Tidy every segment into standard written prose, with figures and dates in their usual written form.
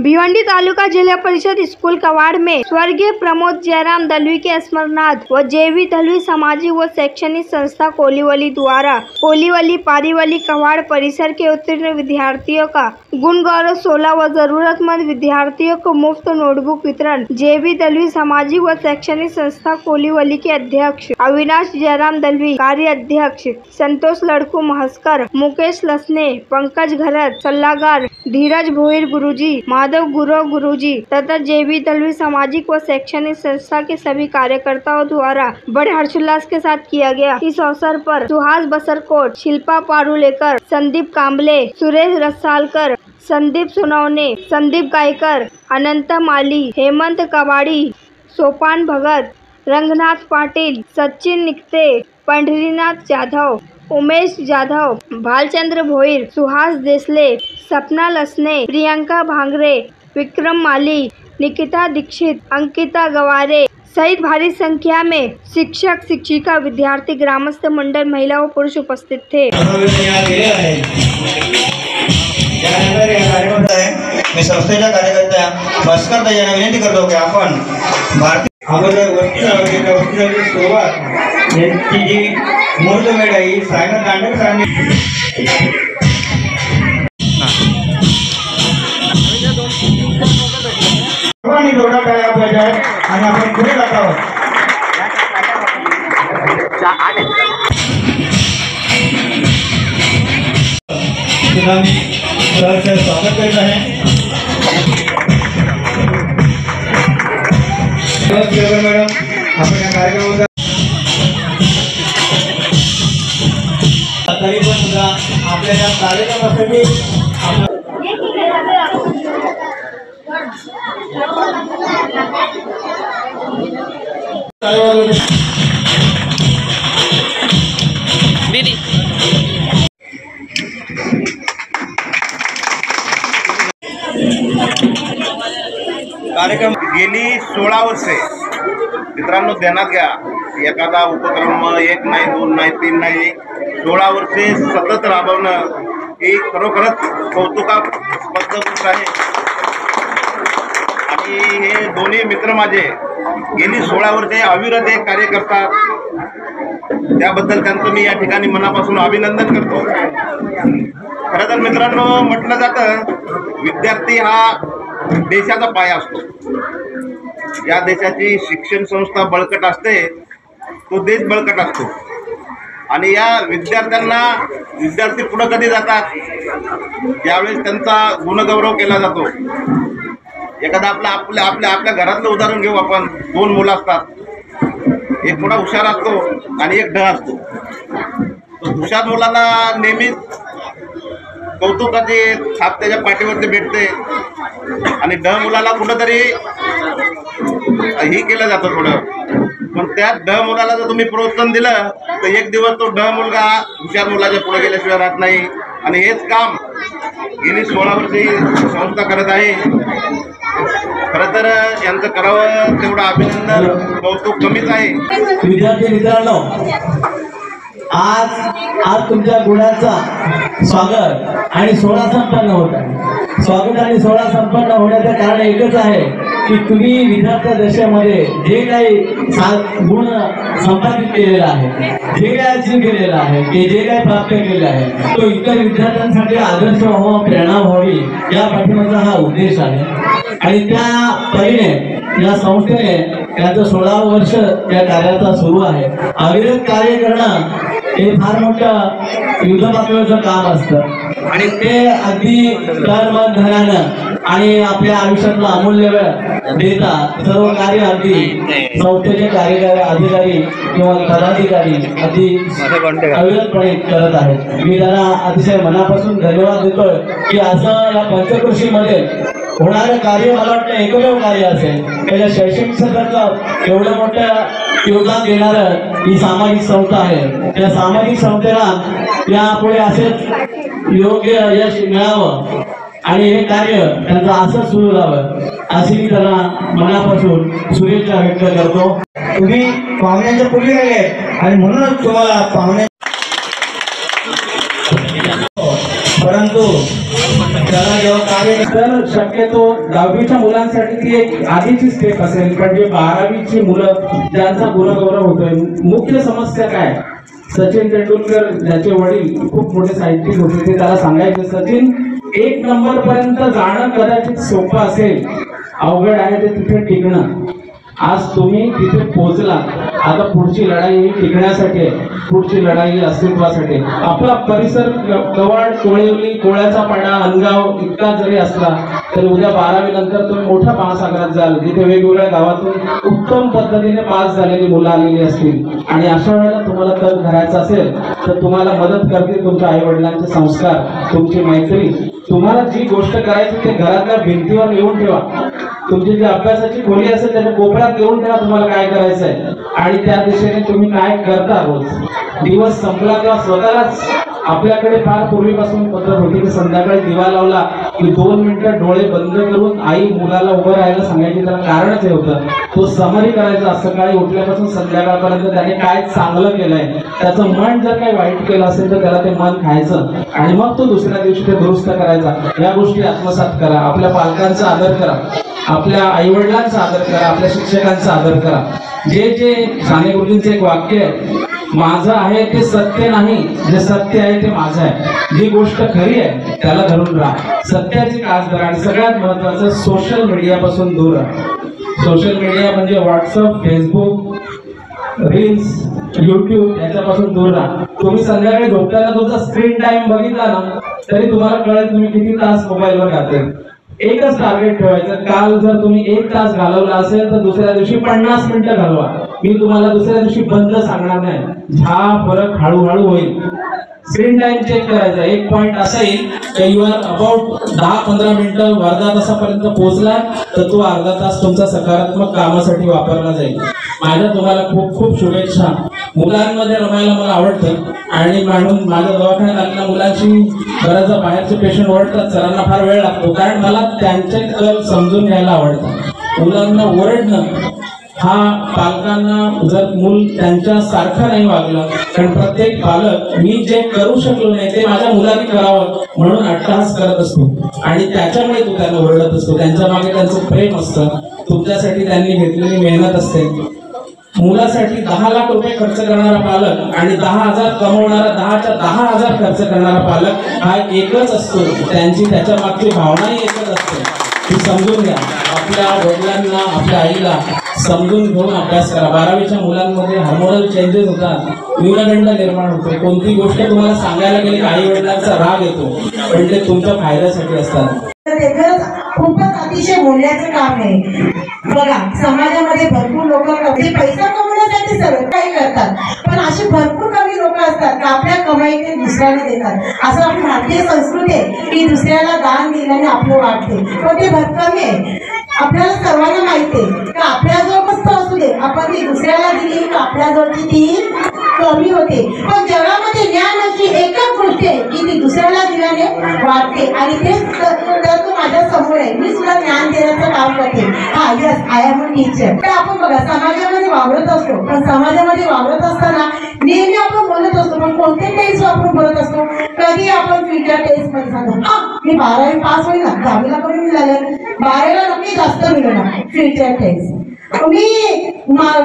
भिवंडी तालुका जिला परिषद स्कूल कवाड़ में स्वर्गीय प्रमोद जयराम दलवी के स्मरणार्थ व जेवी दलवी सामाजिक व शैक्षणिक संस्था कोलीवली द्वारा कोलीवली पारीवली कवाड़ परिसर के उत्तीर्ण विद्यार्थियों का गुण गौरव 16 व जरूरतमंद विद्यार्थियों को मुफ्त नोटबुक वितरण। जेवी दलवी सामाजिक व शैक्षणिक संस्था कोलीवली के अध्यक्ष अविनाश जयराम दलवी, कार्य अध्यक्ष संतोष लड़कू महस्कर, मुकेश लसने, पंकज घरत, सल्लागार धीरज भोईर गुरुजी, माधव गुरुजी तथा जेवी दलवी सामाजिक व शैक्षणिक संस्था के सभी कार्यकर्ताओं द्वारा बड़े हर्षोल्लास के साथ किया गया। इस अवसर पर सुहास बसरकोट, शिल्पा पारुलेकर, संदीप कांबले, सुरेश रसालकर, संदीप सुनौने, संदीप गायकर, अनंत माली, हेमंत कवाड़ी, सोपान भगत, रंगनाथ पाटिल, सचिन निकते, पंढरीनाथ जाधव, उमेश जाधव, भालचंद्र भोईर, सुहास देसले, सपना लसने, प्रियंका भांगरे, विक्रम माली, निकिता दीक्षित, अंकिता गवारे सहित भारी संख्या में शिक्षक, शिक्षिका, विद्यार्थी, ग्रामस्थ मंडल, महिला व पुरुष उपस्थित थे। मी संस्थेच्या कार्यकर्त्या भास्कर यांना विनंती करतो की आपण भारतीय वस्तीच्या सोबत यांची जी मुहूर्तमेढ आहे सायनाथ दांडेकर सरांनी जोडा टाळ्या पाहिजे आणि आपण पुढे जात आहोत। स्वागत करत आहे मॅडम, आपण या कार्यक्रमाचा तरी पण सुद्धा आपल्या या कार्यक्रमासाठी कार्यक्रम गेली 16 वर्षे मित्रांनो ध्यानात घ्या, एखादा उपक्रम एक नाही, दोन नाही, तीन नाही, 16 वर्षे सतत राबवणं ही खरोखरच कौतुकास्पद गोष्ट आहे। आणि हे दोन्ही मित्र माझे गेली 16 वर्षे अविरत एक कार्य करतात, त्याबद्दल त्यांचं मी या ठिकाणी मनापासून अभिनंदन करतो। खरं तर मित्रांनो म्हटलं जातं विद्यार्थी हा देशाचा पाया असतो। या देशाची शिक्षण संस्था बळकट असते तो देश बळकट असतो। आणि या विद्यार्थी पुढे कधी जातात ज्यावेळेस त्यांचा गुणगौरव केला जातो। एखादा आपल्या घरातलं उदाहरण घेऊ आपण, 2 मुलं असतात, एक थोडा हुशार असतो आणि एक ढ असतो। हुशार मुलाला नेहमीच कौतुकाची छाप त्याच्या पाठीवरती भेटते आणि ढ मुलाला कुठंतरी ही केलं जातं थोडं, पण त्या ढ मुलाला जर तुम्ही प्रोत्साहन दिलं तर एक दिवस तो ढ मुलगा हुशार मुलाच्या पुढे गेल्याशिवाय राहत नाही। आणि हेच काम गेली 16 वर्षे संस्था करत आहे। खरं तर यांचं करावं तेवढं अभिनंदन, कौतुक कमीच आहे। विद्यार्थी मित्रांनो, आज तुमच्या गुणाचा स्वागत आणि 16 संपन्न होत आहे। स्वागत आणि 16 संपन्न होण्याचं कारण एकच आहे की तुम्ही विद्यार्थी दशेमध्ये जे काही गुण संपादित केलेला आहे, जे काही अचीव केलेलं आहे, जे काही प्राप्त केलेलं आहे तो इतर विद्यार्थ्यांसाठी आदर्श व्हावा, प्रेरणा व्हावी या पाठीमागचा हा उद्देश आहे। आणि त्या परीने या संस्थेने त्यांचं 16 वर्ष या कार्याचा सुरू आहे। अविरत कार्य करणं हे फार मोठं युद्धपातळीवरचं काम असतं आणि ते अगदी तन मन धनानं आणि आपल्या आयुष्यातलं अमूल्य वेळ देता सर्व कार्य अगदी संस्थेचे कार्यकारी अधिकारी किंवा पदाधिकारी अगदी अविरतपणे करत आहेत। मी त्यांना अतिशय मनापासून धन्यवाद देतोय की असं या पंचकृषीमध्ये होणारं कार्य मला वाटतं एकमेव कार्य असेल त्याच्या शैक्षणिक क्षेत्राचं एवढं मोठं योगदान देणारं ही सामाजिक संस्था आहे। त्या सामाजिक संस्थेला यापुढे असेच योग्य यश मिळावं आणि हे कार्य त्यांचं असं सुरू राहावं अशी मी त्यांना मनापासून शुभेच्छा व्यक्त करतो। तुम्ही पाहुण्यांच्या पूर्वी गेले आणि म्हणूनच तुम्हाला पाहुण्या परंतु त्याला जेव्हा कार्य तर शक्यतो 10वीच्या मुलांसाठी ती एक आधीची स्टेप असेल, पण जे 12वीची मुलं ज्यांचा गुणगौरव होतोय, मुख्य समस्या काय? सचिन तेंडुलकर ज्याचे वडील खूप मोठे सायंटिस्ट होते, ते त्याला सांगायचे सचिन 1 नंबर पर्यंत जाणं कदाचित सोपं असेल, अवघड आहे ते तिथे टिकणं. आज तुम्ही तिथे पोहोचला, आता पुढची लढाई ही टिकण्यासाठी आहे, पुढची लढाई अस्तित्वासाठी. आपला परिसर कवाड, कोळिवली, कोळ्याचा पाडा, अनगाव इतका जरी असला तरी उद्या 12वी नंतर तुम्ही मोठ्या महासागरात जाल, जिथे वेगवेगळ्या गावातून उत्तम पद्धतीने पास झालेली मुलं आलेली असतील. आणि अशा वेळेला तुम्हाला तग धरायचा असेल तर तुम्हाला मदत करतील तुमच्या आई वडिलांचे संस्कार, तुमची मैत्री. तुम्हाला जी गोष्ट करायची ते घरातल्या भिंतीवर लिहून ठेवा. तुमची जी अभ्यासाची खोली असेल त्याच्या कोपऱ्यात लिहून ठेवा तुम्हाला काय करायचंय आणि त्या दिशेने तुम्ही काय करता. रोज दिवस संपला तेव्हा स्वतःलाच, आपल्याकडे फार पूर्वीपासून पद्धत होती की संध्याकाळी दिवा लावला की 2 मिनिटं डोळे बंद करून आई मुलाला उभं राहायला सांगायची. त्याला कारणच हे होतं, तो समरी करायचा. सकाळी उठल्यापासून संध्याकाळपर्यंत त्याने काय चांगलं केलंय, त्याचं मन जर काही वाईट केलं असेल तर त्याला ते मन खायचं आणि मग तो दुसऱ्या दिवशी ते दुरुस्त करायचा. या गोष्टी आत्मसात करा. आपल्या पालकांचा आदर करा, आपल्या आई वडिलांचा आदर करा, आपल्या शिक्षकांचा आदर करा. जे साने गुरुजींचं एक वाक्य आहे, माझं आहे ते सत्य नाही, जे सत्य आहे ते माझं आहे. जी गोष्ट खरी आहे त्याला धरून राहा, सत्याची कास धरा. आणि सगळ्यात महत्वाचं, सोशल मीडियापासून दूर राहा. सोशल मीडिया म्हणजे व्हॉट्सअप, फेसबुक, रील्स, युट्यूब याच्यापासून दूर राहा. तुम्ही संध्याकाळी झोपताना तुमचा स्क्रीन टाइम बघितला ना तरी तुम्हाला कळेल तुम्ही किती तास मोबाईलवर जाते. एकच टार्गेट ठेवायचं, काल जर तुम्ही 1 तास घालवला असेल तर दुसऱ्या दिवशी 50 मिनिटं घालवा. मी तुम्हाला दुसऱ्या दिवशी बंद सांगणार नाही, हा फरक हळूहळू होईल. स्क्रीन टाइम चेक करायचा. एक पॉइंट असा येईल की यू आर अबाउट 10-15 मिनिटं अर्धा तासापर्यंत पोहोचला तर तो अर्धा तास तुमचा सकारात्मक कामासाठी वापरला जाईल. माझ्या तुम्हाला खूप खूप शुभेच्छा. मुलांमध्ये रमायला मला आवडतं आणि म्हणून माझ्या दवाखान्यात आलेल्या मुलांची बऱ्याचदा बाहेरचे पेशंट ओरडतात, सरांना फार वेळ लागतो, कारण मला त्यांचे कल समजून घ्यायला आवडतं. मुलांना ओरडणं हा पालकांना, जर मूल त्यांच्या सारखं नाही वागलं, कारण प्रत्येक पालक मी जे करू शकलो नाही ते माझ्या मुलाने करावं म्हणून अट्टहास करत असतो आणि त्याच्यामुळे तो त्यांना ओरडत असतो. त्यांच्या मागे त्यांचं प्रेम असतं, तुमच्यासाठी त्यांनी घेतलेली मेहनत असते. मुलासाठी 10 लाख रुपये खर्च करणारा पालक आणि 10,000 कमवणारा, 10च्या 10,000 खर्च करणारा पालक हा एकच असतो. त्यांची त्याच्या मागची भावनाही एकच असते. ती समजून घ्या. आपल्या वडिलांना, आपल्या आईला समजून घेऊन अभ्यास करा. 12वीच्या मुलांमध्ये हार्मोनल चेंजेस होतात, न्यूनगंड निर्माण होते. कोणती गोष्ट तुम्हाला सांगायला गेली की आई वडिलांचा राग येतो, पण ते तुमच्या फायद्यासाठी असतात. खूपच अतिशय मूल्याचं काम आहे. बघा, समाजामध्ये भरपूर लोक पैसा कमवण्यासाठी सर्व काही करतात, पण अशी भरपूर कमी लोक असतात की आपल्या कमाई ते दुसऱ्याला देतात. असं आपली भारतीय संस्कृती आहे की दुसऱ्याला दान दिल्याने आपलं वाटते, पण ते भरकमी आहे. आपल्याला सर्वांना माहिती आहे की आपल्याजवळ मस्त असू दे, आपण ती दुसऱ्याला दिली की आपल्याजवळची ती कमी होते. पण जगामध्ये ज्ञान अशी एकच गोष्ट आहे की ती दुसऱ्याला दिल्याने वाढते आणि तेच तर तो माझ्या समोर आहे. मी सुद्धा ज्ञान देण्याचं काम करते. हा, yes, I am a teacher. तर आपण बघा, समाजामध्ये वावरत असतो, पण समाजामध्ये वावरत असताना नेहमी आपण बोलत असतो, पण कोणते टेस्ट वापरून बोलत असतो. कधी आपण फ्युचर टेस्ट मध्ये सांगतो, हा मी 12वी पास होईल ना, 10वीला कमी मिळालं, 12वीला नक्की जास्त मिळणार. फ्युचर टेस्ट मी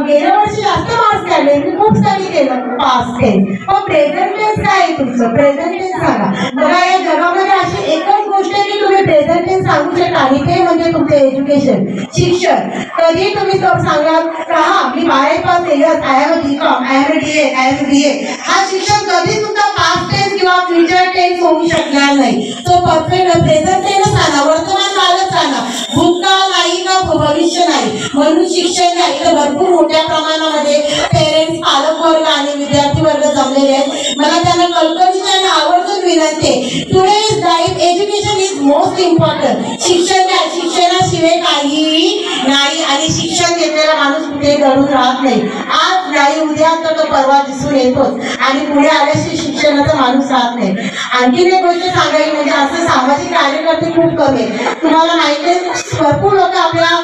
गेल्या वर्षी जास्त मार्क्स काढले, मी खूप स्टडी केलं, पास केलं. पण प्रेझेंट टेन्स काय आहे तुमचं? प्रेझेंट टेन्स सांगा. बघा, या जगामध्ये अशी एकच गोष्ट आहे की तुम्ही प्रेझेंट टेन्स सांगू शकता आणि ते म्हणजे तुमचं एज्युकेशन, शिक्षण. कधी तुम्ही सांगाल का हा मी 12वी पास केलं, I am BCom, I am BA, I am BA. हा शिक्षण कधी तुमचा पास्ट टेन्स किंवा फ्युचर टेन्स होऊ शकणार नाही. तो परफेक्ट प्रेझेंट टेन्स सांगा, वर्तमान कालच सांगा, भूतकाळ नाही का भविष्य नाही. म्हणून शिक्षण घ्या. इथं भरपूर मोठ्या प्रमाणामध्ये पेरेंट्स, पालक वर्ग आणि विद्यार्थी वर्ग जमलेले आहेत. मला त्यांना कल्पनेची आणि आवर्जून विनंती आहे, today is life, education is most important. शिक्षण घ्या, शिक्षणाशिवाय काहीही नाही आणि शिक्षण घेतलेला माणूस कुठे घडून राहत नाही. आज नाही, उद्या तर तो परवा दिसून येतोच आणि पुढे आल्याशी शिक्षणाचा माणूस राहत नाही. आणखीन एक गोष्ट सांगायची म्हणजे असं सामाजिक कार्यकर्ते खूप कमी आहेत. तुम्हाला माहिती आहे, भरपूर लोक आपल्या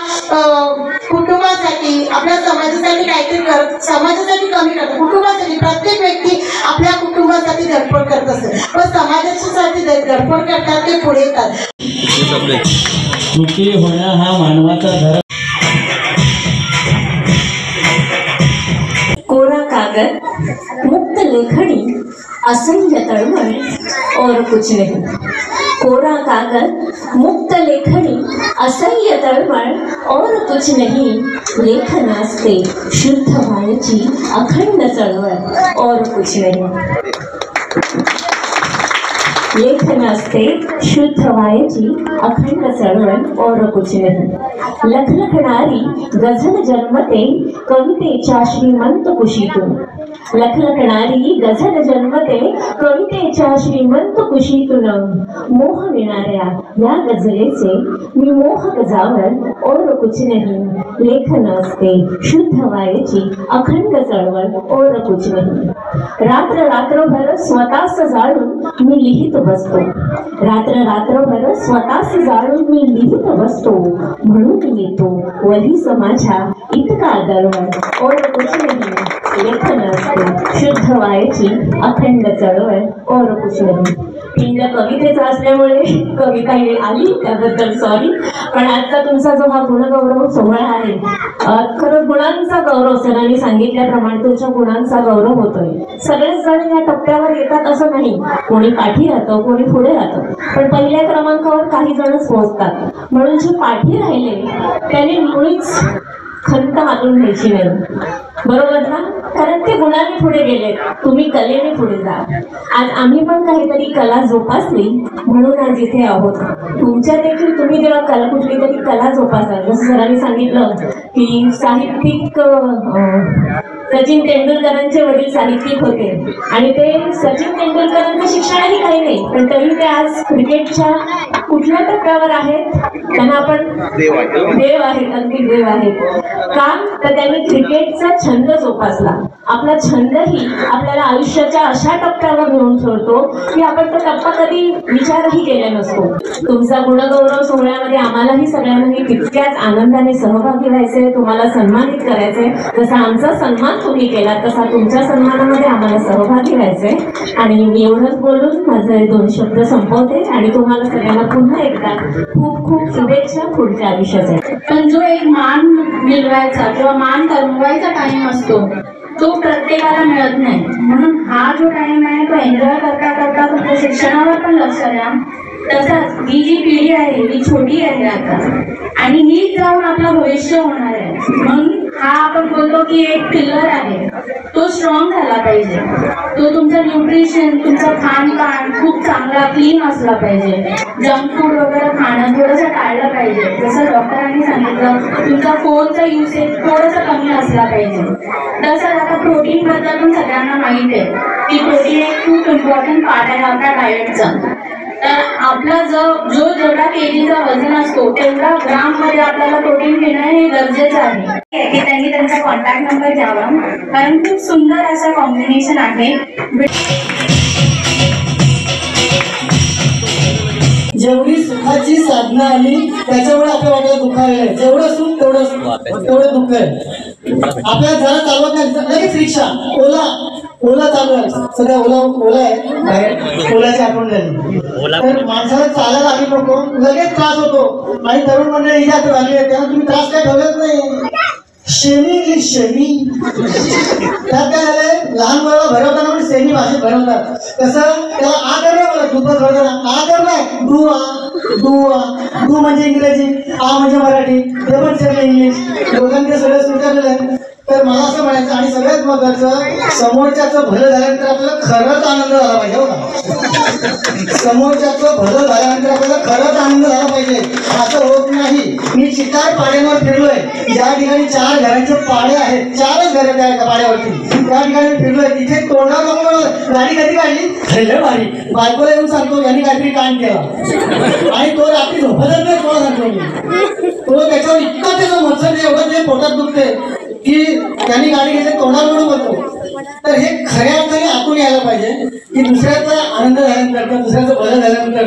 कुटुंबासाठी, आपल्या समाजासाठी काहीतरी करत, समाजासाठी कमी करतात, कुटुंबासाठी. प्रत्येक व्यक्ती आपल्या कुटुंबासाठी धडपड करत असते, पण समाजासाठी धडपड करतात ते पुढे येतात. सुखी होणं हा मानवाचा धर्म. कोरा कागज मुक्त लेखनी असंख्य तळमळ और कुछ नहीं. कोरा कागज मुक्त लेखनी असह्य तळमळ और कुछ नहीं. लेखन असते शुद्ध व्हायची अखंड चळवळ और कुछ नहीं. लेखन असते शुद्ध व्हायची अखंड चळवळ और कुछ नहीं. लखलखणारी गझल जन्मते कवितेच्या श्रीमंत कुशीतून. लखलखणारी गझल जन्मते कवितेच्या श्रीमंत कुशीतून. मोह विणाऱ्या या गझलेचे मी मोह गजावर और कुछ नहीं. लेखन असते शुद्ध व्हायची अखंड चळवळ और कुछ नहीं. रात्र रात्रभर स्वतःच जाळून मी लिहित बसतो. रात्र रात्रभर स्वतःच जाळून मी लिहित बसतो. म्हणून येतो वही समाजा इतका दळवळ और कुछ नहीं. लेखन असते शुद्ध व्हायची अखंड चळवळ और कुछ नहीं. पिंड कवितेचा असल्यामुळे कविता आली त्याबद्दल सॉरी. पण आजचा तुमचा जो हा गुणगौरव सोहळा आहे, खरं गुणांचा गौरव सरांनी सांगितल्याप्रमाणे तुमच्या गुणांचा गौरव होतोय. सगळेच जण या टप्प्यावर येतात असं नाही. कोणी पाठी राहतं, कोणी पुढे राहतं, पण पहिल्या क्रमांकावर काही जणच पोहोचतात. म्हणून जे पाठी राहिले त्यांनी मुळीच खंत हातून घ्यायची नाही. बरोबर ना? कारण ते गुणाने पुढे गेले, तुम्ही कलेने पुढे जा. आज आम्ही पण काहीतरी कला जोपासली म्हणून आज इथे आहोत. तुमच्या देखील तुम्ही जेव्हा कला कुठली तरी कला जोपासाल, जसं सरांनी सांगितलं की साहित्यिक सचिन तेंडुलकरांचे वडील साहित्यिक होते आणि ते सचिन तेंडुलकरांचं शिक्षणही काही नाही, पण तरी ते आज क्रिकेटच्या कुठल्या टप्प्यावर आहेत. त्यांना आपण देव आहेत, अगदी देव आहेत. का तर त्यांनी क्रिकेटचा छंद जोपासला. आपला छंदही आपल्याला आयुष्याच्या अशा टप्प्यावर घेऊन ठेवतो की आपण तो टप्पा कधी विचारही केला नसतो. तुमचा गुणगौरव सोहळ्यामध्ये आम्हालाही सगळ्यांनाही तितक्याच आनंदाने सहभागी व्हायचे, तुम्हाला सन्मानित करायचे. जसा आमचा सन्मान तुम्ही केला तसा तुमच्या सन्मानामध्ये आम्हाला सहभागी व्हायचे. आणि मी एवढंच बोलून माझे 2 शब्द संपवते आणि तुम्हाला सगळ्यांना पुन्हा एकदा खूप खूप शुभेच्छा पुढच्या आयुष्यासाठी. पण जो एक मान मिळवायचा किंवा मान कमवायचा टाइम असतो तो प्रत्येकाला मिळत नाही. म्हणून हा जो टाइम आहे तो एन्जॉय करता करता तुमच्या शिक्षणावर पण लक्ष द्या. तसंच ही जी पिढी आहे ही छोटी आहे आता आणि हीच जाऊन आपलं भविष्य होणार आहे. म्हणून हा आपण बोलतो की एक पिल्लर आहे, तो स्ट्रॉंग झाला पाहिजे. तो तुमचं न्यूट्रिशन, तुमचं खानपान खूप चांगला क्लीन असला पाहिजे. जंक फूड वगैरे खाणं थोडंसं टाळलं पाहिजे. जसं डॉक्टरांनी सांगितलं तुमचा फोनचा युसेज थोडंसं कमी असला पाहिजे. तसंच आता प्रोटीन बद्दल पण सगळ्यांना माहित आहे की प्रोटीन एक खूप इम्पॉर्टंट पार्ट आहे आपल्या डाएटचा. तर आपला जो जेवढा केजीचा वजन असतो तेवढा ग्राम मध्ये आपल्याला प्रोटीन घेणं हे गरजेचं आहे की त्यांनी त्यांचा कॉन्टॅक्ट नंबर द्यावा, कारण खूप सुंदर असं कॉम्बिनेशन आहे. जेवढी सुखाची साधना आली त्याच्यामुळे आपल्या वाट्याला दुःख आहे. जेवढं सुख तेवढं दुःख आहे. आपल्याला जरा चालवत नाही लगेच रिक्षा ओला चालू आहे. सध्या ओला आहे बाहेर, ओलाची आठवण झाली. तर माणसाला चालायला आली नको, लगेच त्रास होतो. आणि तरुण मंडळी ही जात झाली आहे त्यांना तुम्ही त्रास काय ठेवत नाही. शेमी त्यात काय झालंय, लहान मुलाला भरवताना पण सेमी भाषेत भरवतात. कसं त्याला आदर नाही बोलत, दुपार भरवताना आदर नाही. डू म्हणजे इंग्रजी, आ म्हणजे मराठी, ते पण सगळं इंग्लिश, दोघांचे सगळं स्वीकारलेलं आहे. तर मला असं म्हणायचं आणि सगळ्यात महत्वाचं, समोरच्याचं भलं झाल्यानंतर आपल्याला खरंच आनंद झाला पाहिजे. हो का, समोरच्याचं भलं झाल्यानंतर आपल्याला खरंच आनंद झाला पाहिजे. असं होत नाही. मी चिकार पाड्यांवर फिरलोय, ज्या ठिकाणी 4 घरांचे पाडे आहेत, 4च घर त्या पाड्यावरती, त्या ठिकाणी फिरलोय. तिथे तोंडावर नको गाडी कधी काढली, खरं भारी, बायकोला येऊन सांगतो यांनी काहीतरी कांड केला आणि तो रात्री झोपतच नाही. कोणा सांगतो मी, तो त्याच्यावर इतकं त्याचं मत्सर एवढं ते पोटात दुखते की त्यांनी गाडी घेतली तोंडावर म्हणून बोलतो. तर हे खऱ्या अर्थाने आतून यायला पाहिजे की दुसऱ्याचा आनंद झाल्यानंतर किंवा दुसऱ्याचं बरं झाल्यानंतर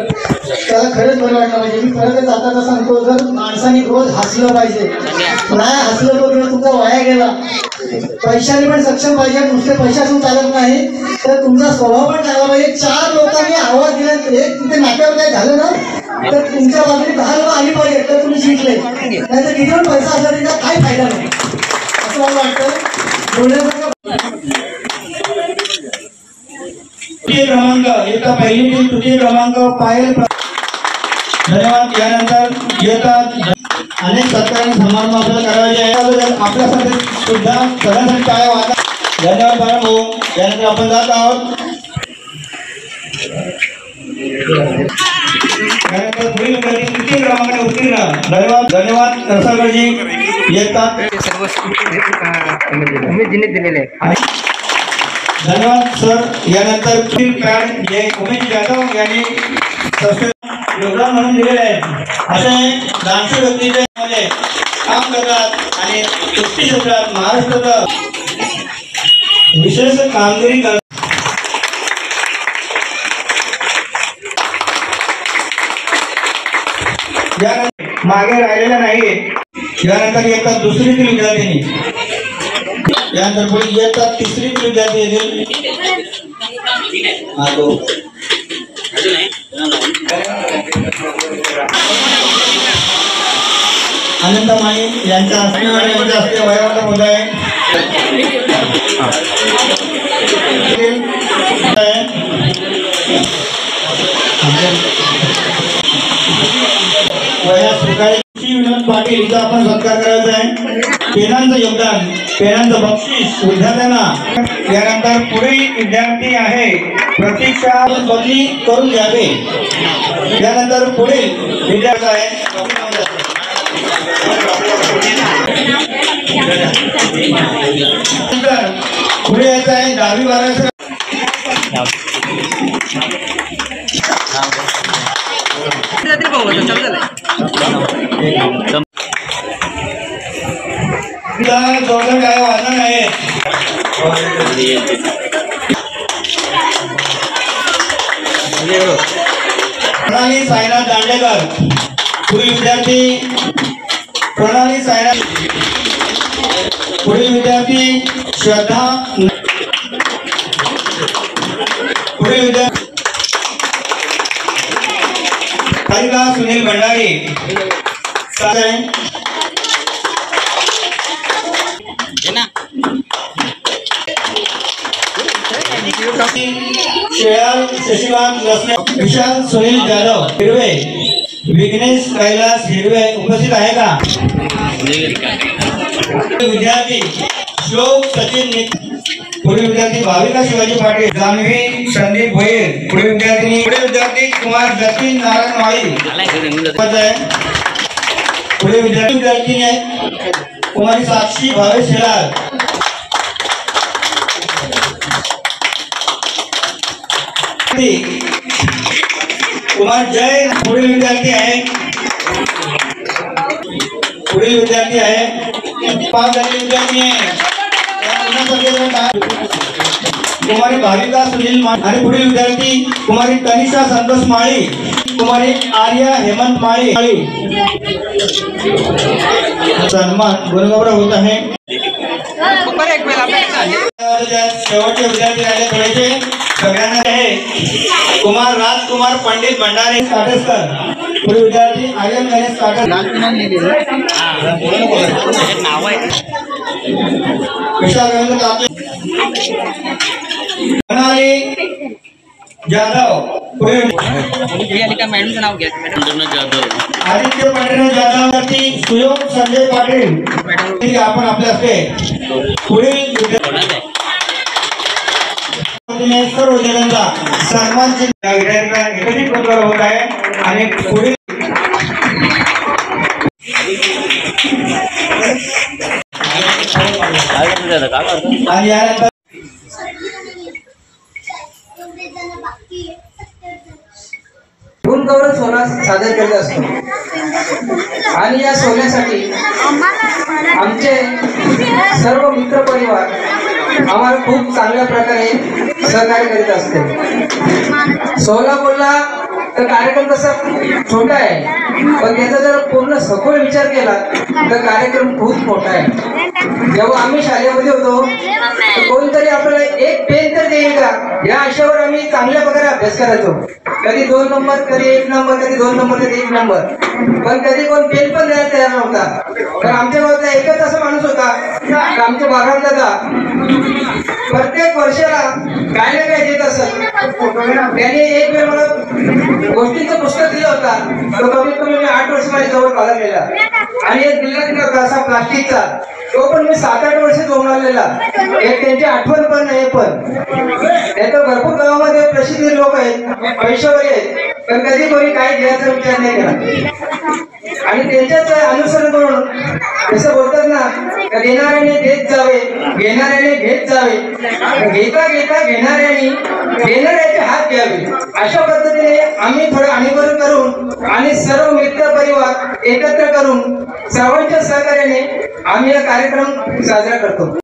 त्याला खरंच बरं वाटलं पाहिजे. मी खरंच जाता सांगतो, जर माणसाने रोज हसलं पाहिजे. नाही हसलं तो दिवस तुमचा वाया गेला. पैशाने पण सक्षम पाहिजे, नुसते पैशातून चालत नाही. तर तुमचा स्वभाव पण चांगला पाहिजे. 4 लोकांनी आवाज दिला, एक तिथे नाट्यावर काय झालं ना तर तुमच्या बाजूने 10 लोक आली पाहिजे तर तुम्ही शिकले, नाहीतर किती पण पैसा असला तरी काही फायदा नाही असं मला वाटतं. बोलण्यासारखं तृतीय क्रमांक इयत्ता पहिली ते तृतीय क्रमांक पायल. धन्यवाद. यानंतर येतात अनेक सत्कार समारंभ आपल्याला करायचे आहे. आपल्यासाठी सुद्धा सगळ्यांसाठी टाळ्या वाजवा. धन्यवाद बाळा भाऊ. यानंतर आपण जात आहोत. त्यानंतर पुढील विद्यार्थी तृतीय क्रमांकाने उत्तीर्ण. धन्यवाद. धन्यवाद रसागडजी येतात. धन्यवाद सर. यानंतर पॅड जे उमेश जाधव यांनी योगदान म्हणून दिलेले आहे. असे दानशूर व्यक्तीचे काम करतात आणि कुस्ती क्षेत्रात महाराष्ट्रात विशेष कामगिरी करतात. यानंतर मागे राहिलेला नाही. यानंतर येतात दुसरीतील विद्यार्थिनी. यानंतर पुढे येतात तिसरीतील विद्यार्थी येतील. आनंदमाई यांच्या हस्ते वयोवृद्ध होत आहे. विनोद पाटील हिचा आपण सत्कार करायचा आहे. पेनांचं योगदान, पेनांचं बक्षीस विद्यार्थ्यांना. यानंतर पुढील विद्यार्थी आहे प्रतीक्षा बदली करून द्यावे. यानंतर पुढील विद्यार्थी आहे पुढे यायचं आहे 10वी-12वी. जोरदार काय वाजणार आहे. प्रणाली साईनाथ दांडेकर. पुढील विद्यार्थी प्रणाली साईनाथ. पुढील विद्यार्थी श्रद्धा. पुढील विद्यार्थी हरिका सुनील भंडारी. श्रेयाल शशिकांत लसने. विशाल सुनील जाधव हिरवे. विघ्नेश कैलास हिरवे उपस्थित आहे का. विद्यार्थी श्लोक सचिन. पुढील विद्यार्थी भाविका शिवाजी पाटील. जान्हवी संदीप भोईर. पुढील विद्यार्थी कुमार जतीन नारायण माळी. पुढील विद्यार्थी आहे कुमारी साक्षी भावेश शेलार. कुमार जय. पुढील विद्यार्थी आहे 5 झालेले विद्यार्थी आहे कुमारी भाविका सुनील माळी. आणि पुढील विद्यार्थी कुमारी तनिषा संतोष माळी. कुमारी आर्या हेमंत माळी. सन्मान गुणगौरव होत आहे. शेवटचे विद्यार्थी राहिले थोडेसे सगळ्यांना आहे कुमार राजकुमार पंडित भंडारे काटेसकर. पुढे विद्यार्थी आर्यन गणेश काटेसकर. जाधव. पुढे मॅडमचं नाव घ्या. आदित्य पंढरीनाथ जाधव. सुयोग संजय पाटील. आपण आपल्या असते पुढील सर्व विद्यार्थ्यांचा सन्मान एकत्रित गुणगौरव होत आहे. आणि पुढील आणि यानंतर गुणगौरव सोहळा सादर केला असतो. आणि या सोहळ्यासाठी आमचे सर्व मित्र परिवार आम्हाला खूप चांगल्या प्रकारे सहकार्य करीत असते. सोलापूरला तर कार्यक्रम तसा छोटा आहे, पण त्याचा जर पूर्ण सखोल विचार केला तर कार्यक्रम खूप मोठा आहे. जेव्हा आम्ही शाळेमध्ये होतो तर कोणतरी आपल्याला एक पेन तर देईल का या आशेवर आम्ही चांगल्या प्रकारे अभ्यास करायचो. कधी 2 नंबर, कधी 1 नंबर, कधी 2 नंबर, कधी 1 नंबर, पण कधी कोण पेन पण द्यायला तयार नव्हता. तर आमच्या गावातला एकच असा माणूस होता की आमच्या भागात दादा प्रत्येक वर्षाला काय ना काय देत असत. त्याने एक वेळ मला गोष्टींचं पुस्तक दिलं होता, तो कमीत कमी मी 8 वर्ष माझ्या जवळ काढलेला, आणि एक दिला होता असा प्लास्टिकचा, तो पण मी 7-8 वर्ष जोडलेला. एक त्यांची आठवण पण नाही, पण त्याचं भरपूर गावामध्ये प्रसिद्ध लोक आहेत, पैशावाले आहेत, पण कधी कोणी काय द्यायचा विचार नाही केला. आणि त्यांच्याच अनुसरण करून जसं बोलतात ना, देणाऱ्याने देत जावे, घेणाऱ्याने घेत जावे, घेता घेता घेणाऱ्याचे हात घ्यावे. अशा पद्धतीने आम्ही थोडं अनुकरण करून आणि सर्व मित्र परिवार एकत्र करून सर्वांच्या सहकार्याने आम्ही हा कार्यक्रम साजरा करतो.